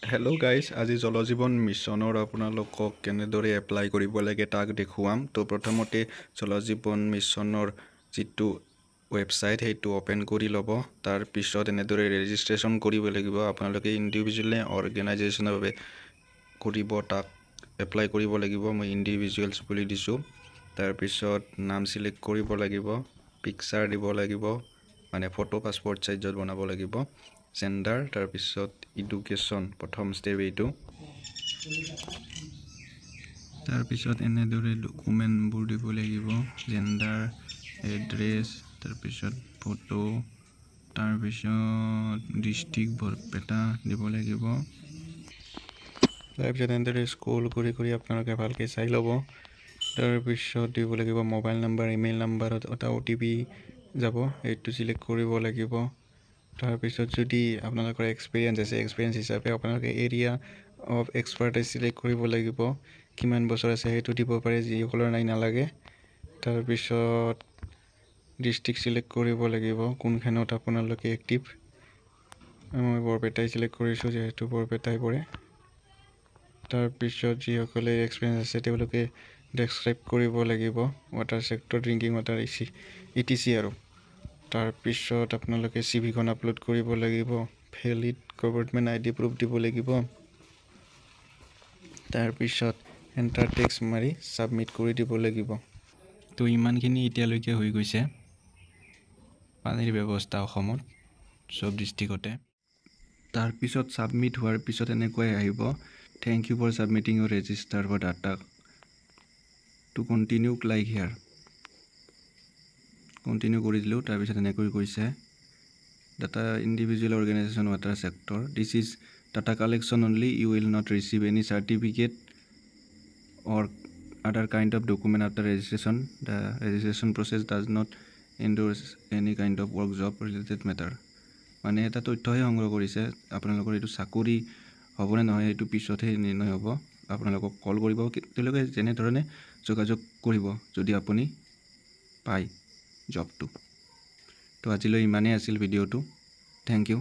Hello' guys, আজি জলজীৱন মিছনৰ আপোনালোকক কেনেদৰে এপ্লাই কৰিব লাগে তাক দেখুৱাম। তো প্ৰথমতে জলজীৱন মিছনৰ যিটো ৱেবছাইট সেইটো অ'পেন কৰি ল'ব। তাৰপিছত এনেদৰে ৰেজিষ্ট্ৰেশ্যন কৰিব লাগিব। আপোনালোকে ইণ্ডিভিজুৱেল অৰ্গেনাইজেশ্যনৰ বাবে কৰিব, তাক এপ্লাই কৰিব লাগিব। মই ইণ্ডিভিজুৱেলছ বুলি দিছোঁ। তাৰপিছত নাম ছিলেক্ট কৰিব লাগিব, পিকচাৰ দিব লাগিব, মানে ফটো পাছপৰ্ট চাইজত বনাব লাগিব, জেণ্ডাৰ, তাৰপিছত এডুকেশ্যন, প্ৰথম ষ্টেপ এইটো। তাৰপিছত এনেদৰে ডকুমেণ্টবোৰ দিব লাগিব, জেণ্ডাৰ, এড্ৰেছ, তাৰপিছত ফটো, তাৰপিছত ডিষ্ট্ৰিক্ট বৰপেটা দিব লাগিব। তাৰপিছত এনেদৰে স্ক্ৰল কৰি আপোনালোকে ভালকৈ চাই ল'ব। তাৰপিছত দিব লাগিব মোবাইল নাম্বাৰ, ইমেইল নাম্বাৰত এটা OTP যাব, এইটো ছিলেক্ট কৰিব লাগিব। তাৰপিছত যদি আপোনালোকৰ এক্সপিৰিয়েঞ্চ আছে, এক্সপিৰিয়েঞ্চ হিচাপে আপোনালোকে এৰিয়া অফ এক্সপাৰ্টাইজ ছিলেক্ট কৰিব লাগিব। কিমান বছৰ আছে সেইটো দিব পাৰে, যিসকলৰ নাই নালাগে। তাৰপিছত ডিষ্ট্ৰিক্ট ছিলেক্ট কৰিব লাগিব, কোনখনত আপোনালোকে এক্টিভ। মই বৰপেটাই ছিলেক্ট কৰিছোঁ, যিহেতু বৰপেটাই পৰে। তাৰপিছত যিসকলে এক্সপিৰিয়েঞ্চ আছে তেওঁলোকে ডেছক্ৰাইব কৰিব লাগিব, water sector, drinking water, ETC আৰু। তাৰপিছত আপোনালোকে CV খন আপলোড কৰিব লাগিব, ভেলিড গভৰ্ণমেণ্ট ID প্ৰুফ দিব লাগিব। তাৰপিছত এণ্টাৰ টেক্স মাৰি ছাবমিট কৰি দিব লাগিব। তো ইমানখিনি এতিয়ালৈকে হৈ গৈছে। পানীৰ ব্যৱস্থা অসমত চব ডিষ্ট্ৰিক্টতে। তাৰপিছত ছাবমিট হোৱাৰ পিছত এনেকুৱাই আহিব, thank you for submitting your register for data to continue, click here. Continue কৰি দিলোঁ। তাৰপিছত এনেকৈ কৈছে, data individual organisation water sector, this is data collection only, you will not receive any certificate or other kind of document after registration. The registration process does not endorse any kind of work job related matter. মানে এটা তথ্যহে সংগ্ৰহ কৰিছে, আপোনালোকৰ এইটো চাকৰি হ'বনে নহয় সেইটো পিছতহে নিৰ্ণয় হ'ব। আপোনালোকক কল কৰিব, তেওঁলোকে যেনেধৰণে যোগাযোগ কৰিব যদি আপুনি পায় জবটো। তো আজিলৈ ইমানেই আছিল ভিডিঅ'টো। Thank U.